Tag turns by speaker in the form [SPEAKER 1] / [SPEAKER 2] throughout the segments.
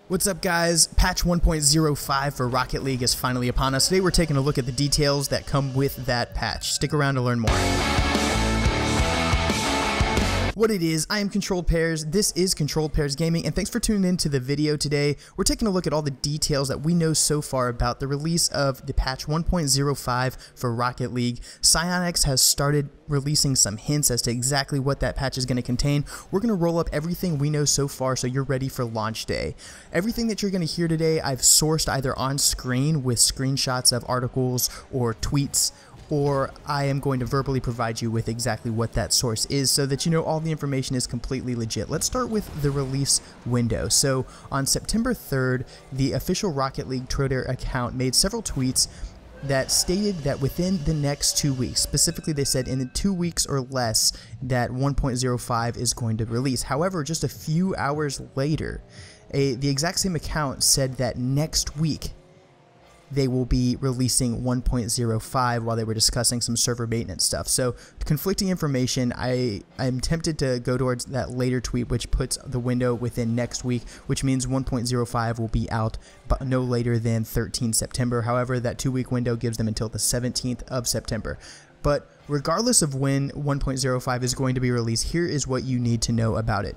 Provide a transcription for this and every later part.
[SPEAKER 1] What's up, guys? Patch 1.05 for Rocket League is finally upon us. Today we're taking a look at the details that come with that patch. Stick around to learn more. What it is, I am Controlled Pairs, this is Controlled Pairs Gaming, and thanks for tuning in to the video today. We're taking a look at all the details that we know so far about the release of the patch 1.05 for Rocket League. Psyonix has started releasing some hints as to exactly what that patch is going to contain. We're going to roll up everything we know so far so you're ready for launch day. Everything that you're going to hear today, I've sourced either on screen with screenshots of articles or tweets, or I am going to verbally provide you with exactly what that source is so that you know all the information is completely legit. Let's start with the release window. So on September 3rd, the official Rocket League Twitter account made several tweets that stated that within the next 2 weeks, specifically they said in 2 weeks or less, that 1.05 is going to release. However, just a few hours later, the exact same account said that next week they will be releasing 1.05 while they were discussing some server maintenance stuff. So conflicting information. I'm tempted to go towards that later tweet, which puts the window within next week, which means 1.05 will be out but no later than 13 September. However, that 2-week window gives them until the 17th of September. But regardless of when 1.05 is going to be released, here is what you need to know about it.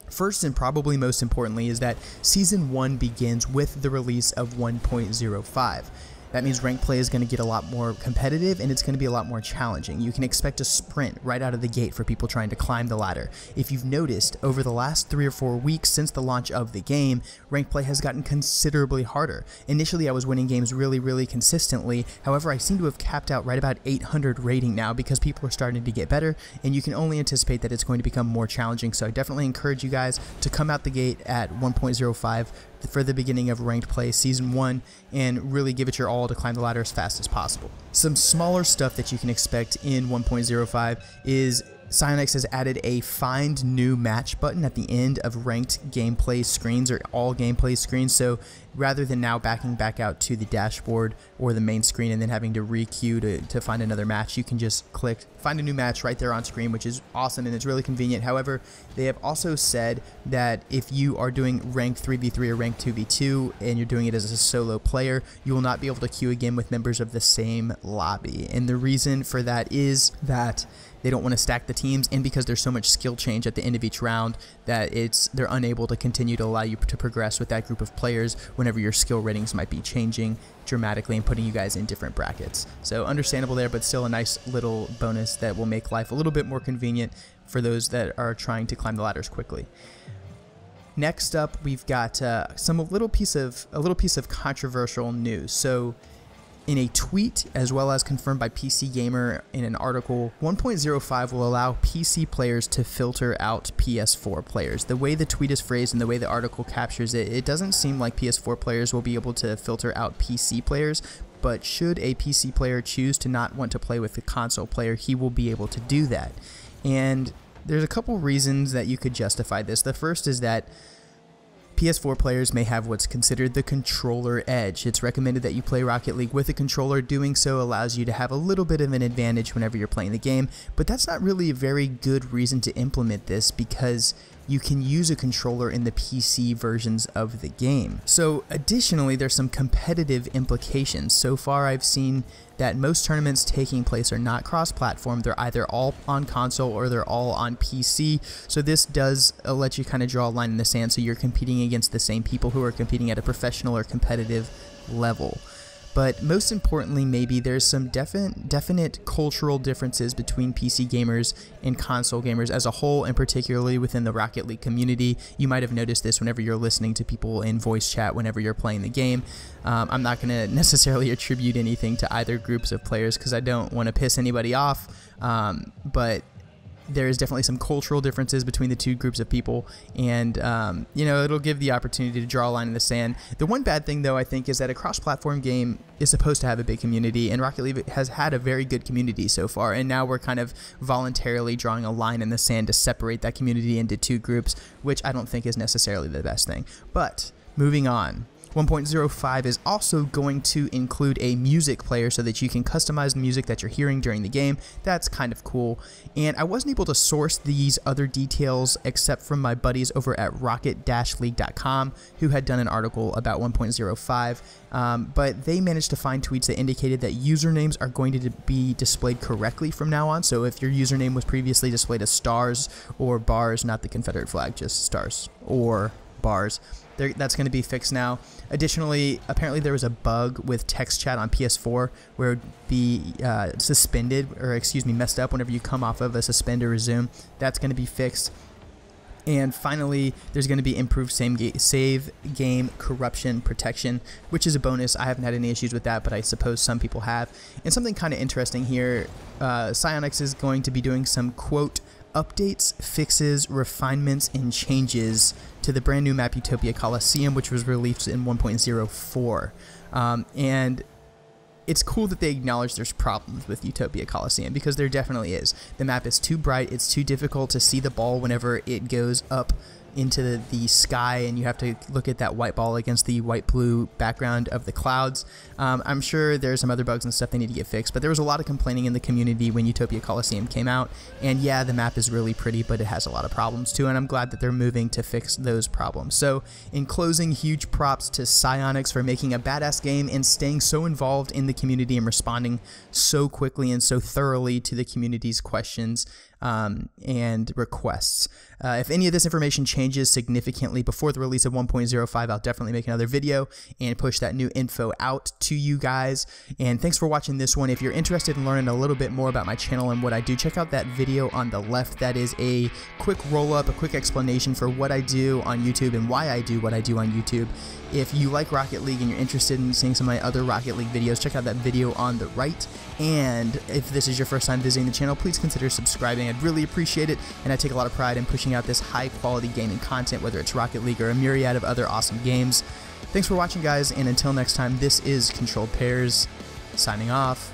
[SPEAKER 1] First, and probably most importantly, is that Season 1 begins with the release of 1.05. That means ranked play is going to get a lot more competitive and it's going to be a lot more challenging. You can expect a sprint right out of the gate for people trying to climb the ladder. If you've noticed, over the last 3 or 4 weeks since the launch of the game, ranked play has gotten considerably harder. Initially, I was winning games really consistently. However, I seem to have capped out right about 800 rating now because people are starting to get better, and you can only anticipate that it's going to become more challenging. So I definitely encourage you guys to come out the gate at 1.05 for the beginning of ranked play Season 1 and really give it your all to climb the ladder as fast as possible. Some smaller stuff that you can expect in 1.05 is Psyonix has added a Find New Match button at the end of ranked gameplay screens or all gameplay screens. So rather than now backing back out to the dashboard or the main screen and then having to re-queue to find another match, you can just click Find a New Match right there on screen, which is awesome and it's really convenient. However, they have also said that if you are doing ranked 3v3 or ranked 2v2 and you're doing it as a solo player, you will not be able to queue again with members of the same lobby. And the reason for that is that they don't want to stack the teams, and because there's so much skill change at the end of each round that they're unable to continue to allow you to progress with that group of players whenever your skill ratings might be changing dramatically and putting you guys in different brackets. So understandable there, but still a nice little bonus that will make life a little bit more convenient for those that are trying to climb the ladders quickly. Next up, we've got a little piece of controversial news. So in a tweet, as well as confirmed by PC Gamer in an article, 1.05 will allow PC players to filter out PS4 players. The way the tweet is phrased and the way the article captures it, it doesn't seem like PS4 players will be able to filter out PC players, but should a PC player choose to not want to play with the console player, he will be able to do that. And there's a couple reasons that you could justify this. The first is that PS4 players may have what's considered the controller edge. It's recommended that you play Rocket League with a controller. Doing so allows you to have a little bit of an advantage whenever you're playing the game, but that's not really a very good reason to implement this because you can use a controller in the PC versions of the game. So additionally, there's some competitive implications. So far, I've seen that most tournaments taking place are not cross-platform. They're either all on console or they're all on PC. So this does let you kind of draw a line in the sand so you're competing against the same people who are competing at a professional or competitive level. But most importantly, maybe there's some definite cultural differences between PC gamers and console gamers as a whole, and particularly within the Rocket League community. You might have noticed this whenever you're listening to people in voice chat whenever you're playing the game. I'm not going to necessarily attribute anything to either groups of players because I don't want to piss anybody off, but there is definitely some cultural differences between the two groups of people, and you know, it'll give the opportunity to draw a line in the sand. The one bad thing, though, I think, is that a cross-platform game is supposed to have a big community, and Rocket League has had a very good community so far, and now we're kind of voluntarily drawing a line in the sand to separate that community into two groups, which I don't think is necessarily the best thing. But moving on, 1.05 is also going to include a music player so that you can customize the music that you're hearing during the game. That's kind of cool. And I wasn't able to source these other details except from my buddies over at rocket-league.com, who had done an article about 1.05, but they managed to find tweets that indicated that usernames are going to be displayed correctly from now on. So if your username was previously displayed as stars or bars, not the Confederate flag, just stars or bars, that's going to be fixed now. Additionally, apparently there was a bug with text chat on PS4 where it would be suspended, or excuse me, messed up whenever you come off of a suspend or resume. That's going to be fixed. And finally, there's going to be improved save game corruption protection, which is a bonus. I haven't had any issues with that, but I suppose some people have. And something kind of interesting here, Psyonix is going to be doing some, quote, updates, fixes, refinements, and changes to the brand new map Utopia Coliseum, which was released in 1.04. And it's cool that they acknowledge there's problems with Utopia Coliseum, because there definitely is. The map is too bright, it's too difficult to see the ball whenever it goes up into the sky, and you have to look at that white ball against the white-blue background of the clouds. I'm sure there's some other bugs and stuff they need to get fixed, but there was a lot of complaining in the community when Utopia Coliseum came out, and yeah, the map is really pretty, but it has a lot of problems too, and I'm glad that they're moving to fix those problems. So, in closing, huge props to Psyonix for making a badass game and staying so involved in the community and responding so quickly and so thoroughly to the community's questions and requests. If any of this information changes significantly before the release of 1.05, I'll definitely make another video and push that new info out to you guys. And thanks for watching this one. If you're interested in learning a little bit more about my channel and what I do, check out that video on the left. That is a quick roll-up, a quick explanation for what I do on YouTube and why I do what I do on YouTube. If you like Rocket League and you're interested in seeing some of my other Rocket League videos, check out that video on the right. And if this is your first time visiting the channel, please consider subscribing. I'd really appreciate it, and I take a lot of pride in pushing out this high-quality gaming content, whether it's Rocket League or a myriad of other awesome games. Thanks for watching, guys, and until next time, this is Controlled Pairs, signing off.